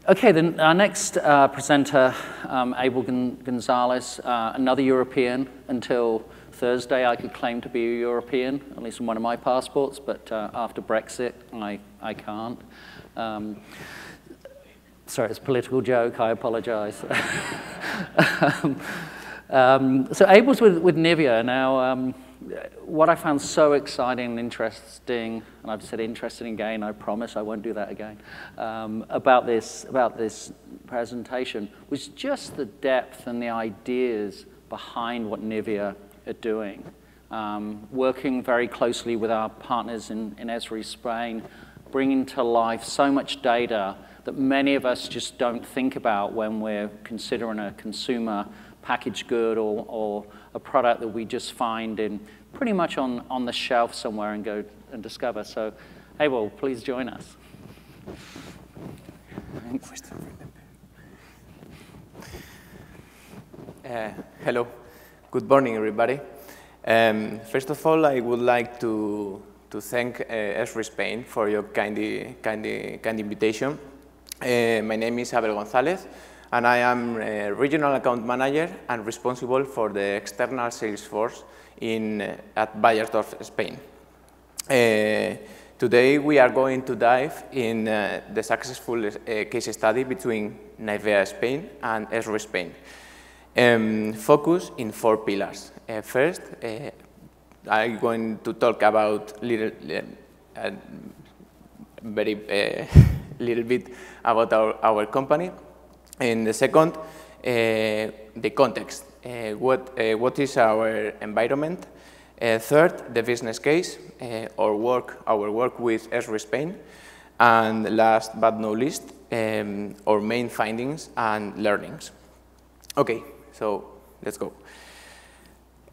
Okay, then our next presenter, Abel Gonzalez, another European. Until Thursday, I could claim to be a European, at least on one of my passports, but after Brexit, I can't. Sorry, it's a political joke, I apologize. So Abel's with Nivea. Now, what I found so exciting and interesting, and I've said interesting again, I promise I won't do that again, about this presentation was just the depth and the ideas behind what Nivea are doing. Working very closely with our partners in Esri, Spain, bringing to life so much data that many of us just don't think about when we're considering a consumer packaged good or a product that we just find in pretty much on the shelf somewhere and go and discover. So, Abel, please join us. Thanks. Hello. Good morning, everybody. First of all, I would like to thank Esri Spain for your kind invitation. My name is Abel Gonzalez, and I am a regional account manager and responsible for the external sales force at Bayersdorf, Spain. Today we are going to dive in the successful case study between Nivea Spain and Esri Spain. Focus in 4 pillars. First, I'm going to talk about little bit about our company. And the second, the context. What is our environment? Third, the business case, our work with Esri Spain. And last but not least, our main findings and learnings. Okay, so let's go.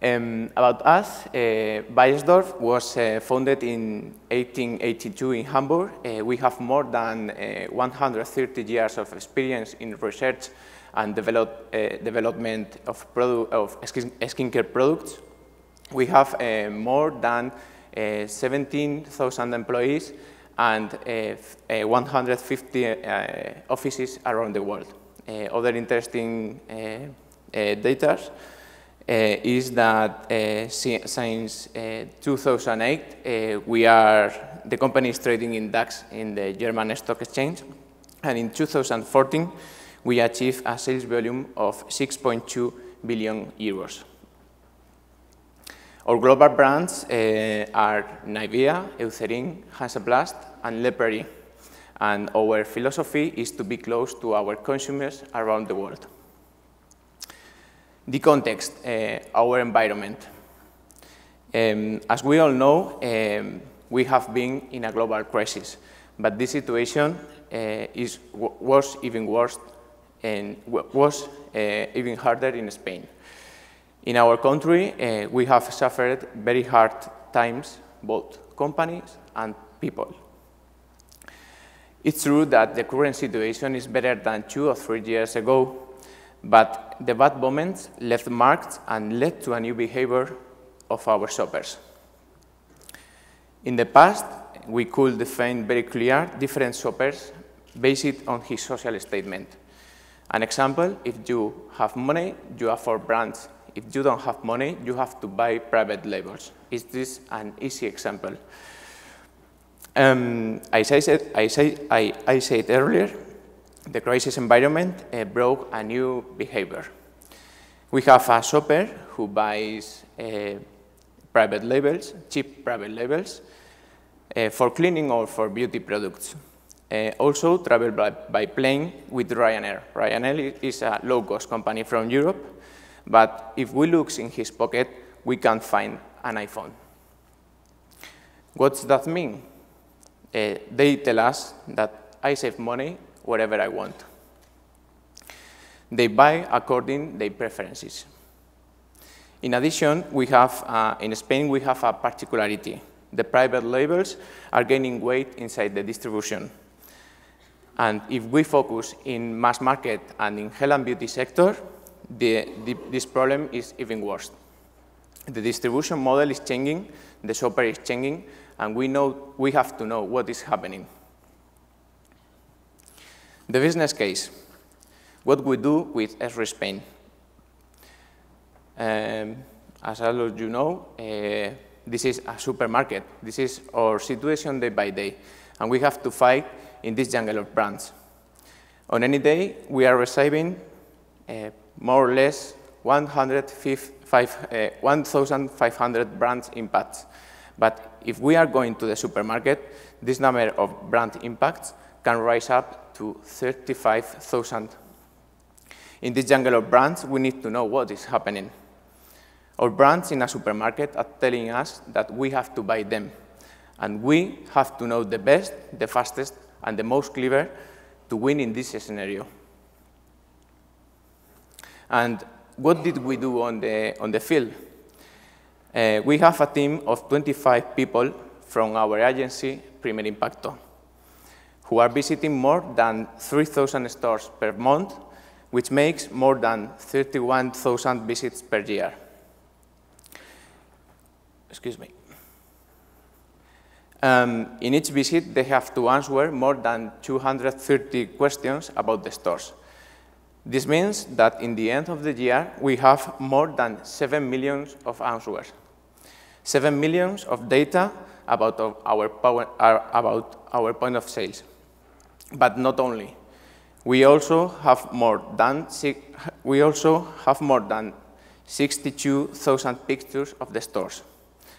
About us, Bayersdorf was founded in 1882 in Hamburg. We have more than 130 years of experience in research and development of skincare products. We have more than 17,000 employees and 150 offices around the world. Other interesting data is that since 2008, the company is trading in DAX in the German Stock Exchange, and in 2014, we achieved a sales volume of 6.2 billion euros. Our global brands are Nivea, Eucerin, Hansaplast, and Le Prairie, and our philosophy is to be close to our consumers around the world. The context, our environment. As we all know, we have been in a global crisis, but this situation was even worse and was even harder in Spain. In our country, we have suffered very hard times, both companies and people. It's true that the current situation is better than 2 or 3 years ago, but the bad moments left marks and led to a new behavior of our shoppers. In the past, we could define very clear different shoppers based on his social statement. An example, if you have money, you afford brands. If you don't have money, you have to buy private labels. Is this an easy example? As I said earlier, the crisis environment brought a new behavior. We have a shopper who buys private labels, cheap private labels, for cleaning or for beauty products. Also travel by plane with Ryanair. Ryanair is a low-cost company from Europe, but if we look in his pocket, we can't find an iPhone. What does that mean? They tell us that I save money wherever I want. They buy according to their preferences. In addition, we have, in Spain, we have a particularity. The private labels are gaining weight inside the distribution. And if we focus in mass market and in health and beauty sector, this problem is even worse. The distribution model is changing, the shopper is changing, and we have to know what is happening. The business case, what we do with Esri Spain. As all of you know, this is a supermarket. This is our situation day by day, and we have to fight in this jungle of brands. On any day, we are receiving more or less 1,500 brands impacts. But if we are going to the supermarket, this number of brand impacts can rise up to 35,000. In this jungle of brands, we need to know what is happening. Our brands in a supermarket are telling us that we have to buy them. And we have to know the best, the fastest, and the most clever to win in this scenario. And what did we do on the field? We have a team of 25 people from our agency, Primer Impacto, who are visiting more than 3,000 stores per month, which makes more than 31,000 visits per year. Excuse me. In each visit, they have to answer more than 230 questions about the stores. This means that in the end of the year, we have more than 7 million of answers. 7 million of data about our point of sales. But not only. We also have more than 62,000 pictures of the stores.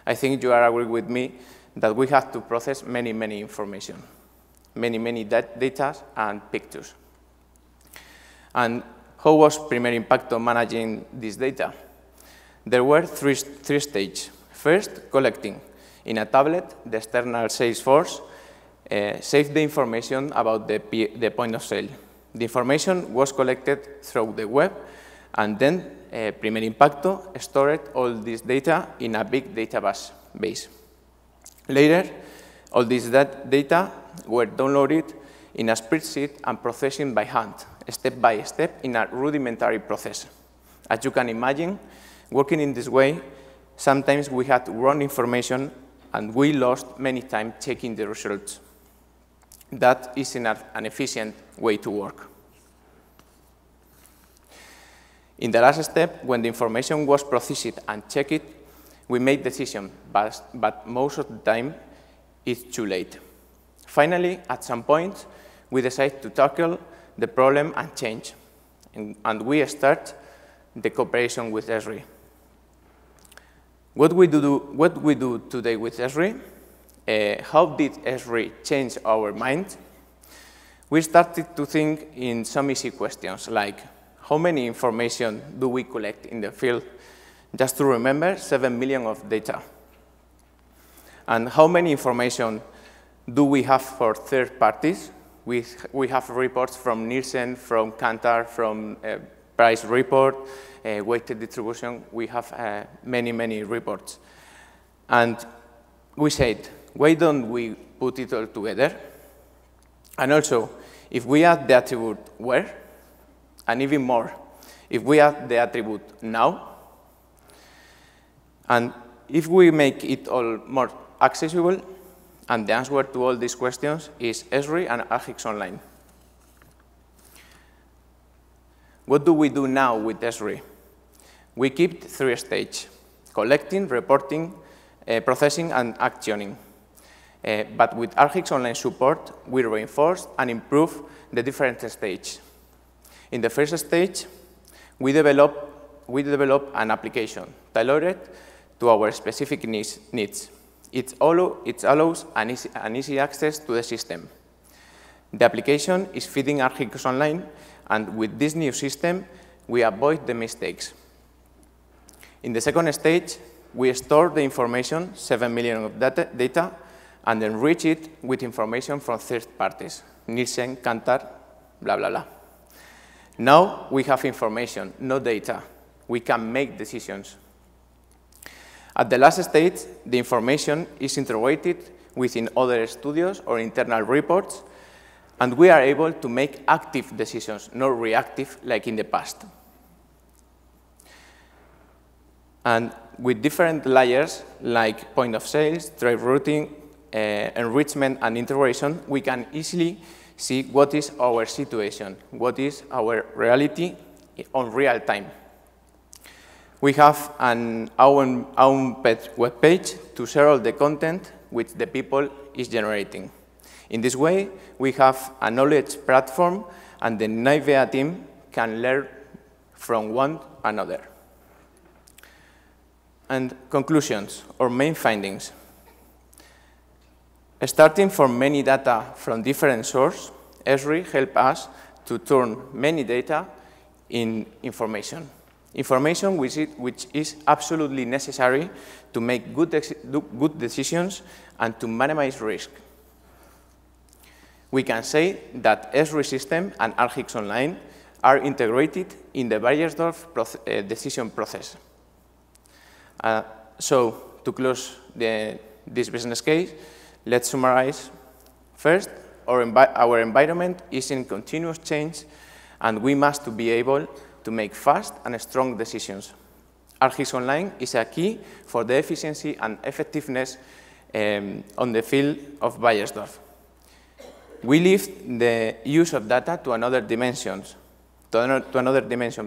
I think you are agree with me that we have to process many information, many data and pictures. And how was Primer Impacto managing this data? There were three stages. First, collecting. In a tablet, the external sales force saved the information about the point of sale. The information was collected through the web, and then Primer Impacto stored all this data in a big database. Later, all this data were downloaded in a spreadsheet and processed by hand, step by step, in a rudimentary process. As you can imagine, working in this way, sometimes we had wrong information and we lost many time checking the results. That is an efficient way to work. In the last step, when the information was processed and checked, we made decisions, but most of the time, it's too late. Finally, at some point, we decide to tackle the problem and change, and we start the cooperation with Esri. What we do today with Esri? How did Esri change our mind? We started to think in some easy questions, like how many information do we collect in the field? Just to remember, 7 million of data. And how many information do we have for third parties? We have reports from Nielsen, from Kantar, from price report, weighted distribution. We have many reports. And we said, why don't we put it all together? And also, if we add the attribute where, and even more, if we add the attribute now, and if we make it all more accessible, and the answer to all these questions is Esri and ArcGIS Online. What do we do now with Esri? We keep 3 stages: collecting, reporting, processing, and actioning. But with ArcGIS Online support, we reinforce and improve the different stages. In the first stage, we develop an application tailored to our specific needs. It allows an easy access to the system. The application is feeding ArcGIS Online, and with this new system, we avoid the mistakes. In the second stage, we store the information, 7 million of data, and enrich it with information from third parties, Nielsen, Kantar, blah, blah, blah. Now we have information, no data. We can make decisions. At the last stage, the information is integrated within other studios or internal reports, and we are able to make active decisions, not reactive like in the past. And with different layers like point of sales, trade routing, enrichment, and integration, we can easily see what is our situation, what is our reality on real time. We have our own web page to share all the content which the people is generating. In this way, we have a knowledge platform, and the Nivea team can learn from one another. And conclusions, or main findings. Starting from many data from different sources, Esri helps us to turn many data in information. Information which is absolutely necessary to make good decisions and to minimize risk. We can say that Esri system and ArcGIS Online are integrated in the Bayersdorf decision process. So, to close this business case, let's summarize. First, our environment is in continuous change, and we must be able to make fast and strong decisions. ArcGIS Online is a key for the efficiency and effectiveness on the field of Bayersdorf. We lift the use of data to another dimension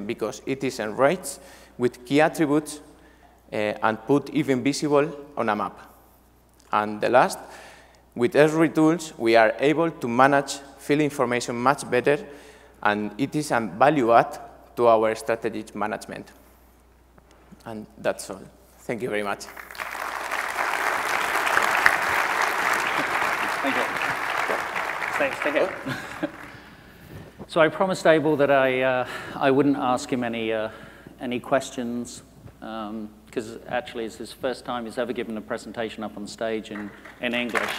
because it is enriched with key attributes and put even visible on a map. And the last, with Esri tools, we are able to manage field information much better, and it is a value add to our strategic management. And that's all. Thank you very much. Thank you. Stay here. So I promised Abel that I wouldn't ask him any questions, because actually it's his first time he's ever given a presentation up on stage in English.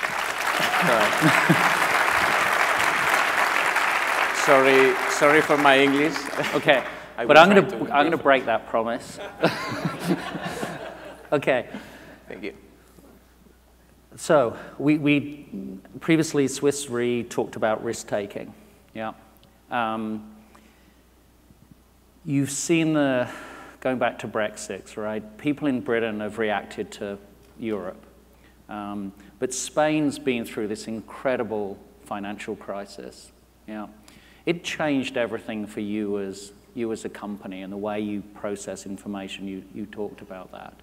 Sorry for my English. Okay, but I'm going to break that promise. Okay. Thank you. So we previously Swiss Re talked about risk taking. Yeah. You've seen going back to Brexit, right? People in Britain have reacted to Europe. But Spain's been through this incredible financial crisis. Yeah. It changed everything for you as a company and the way you process information. You talked about that.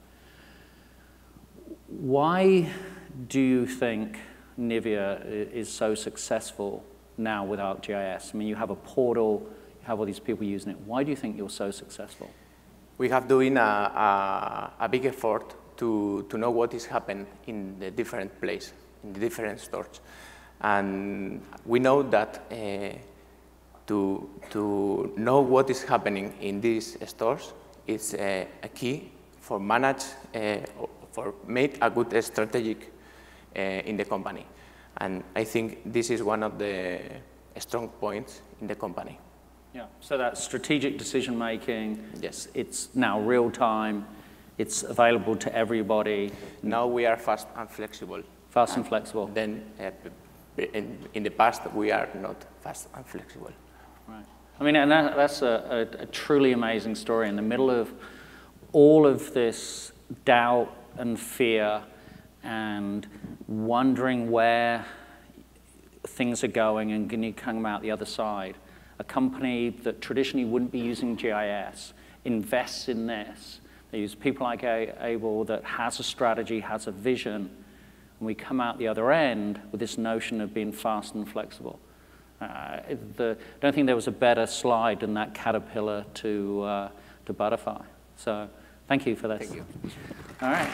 Why do you think Nivea is so successful now with ArcGIS? I mean, you have a portal, you have all these people using it. Why do you think you're so successful? We have doing a big effort to know what is happening in the different places, in the different stores. And we know that to know what is happening in these stores is a key for make a good strategic in the company. And I think this is one of the strong points in the company. Yeah, so that strategic decision making, yes, it's now real time, it's available to everybody. Now we are fast and flexible. Fast and flexible. Then in the past we are not fast and flexible. Right. I mean, and that's a truly amazing story in the middle of all of this doubt and fear and wondering where things are going and can you come out the other side. A company that traditionally wouldn't be using GIS invests in this. They use people like Abel that has a strategy, has a vision, and we come out the other end with this notion of being fast and flexible. I don't think there was a better slide than that caterpillar to butterfly. So thank you for this. Thank you. All right.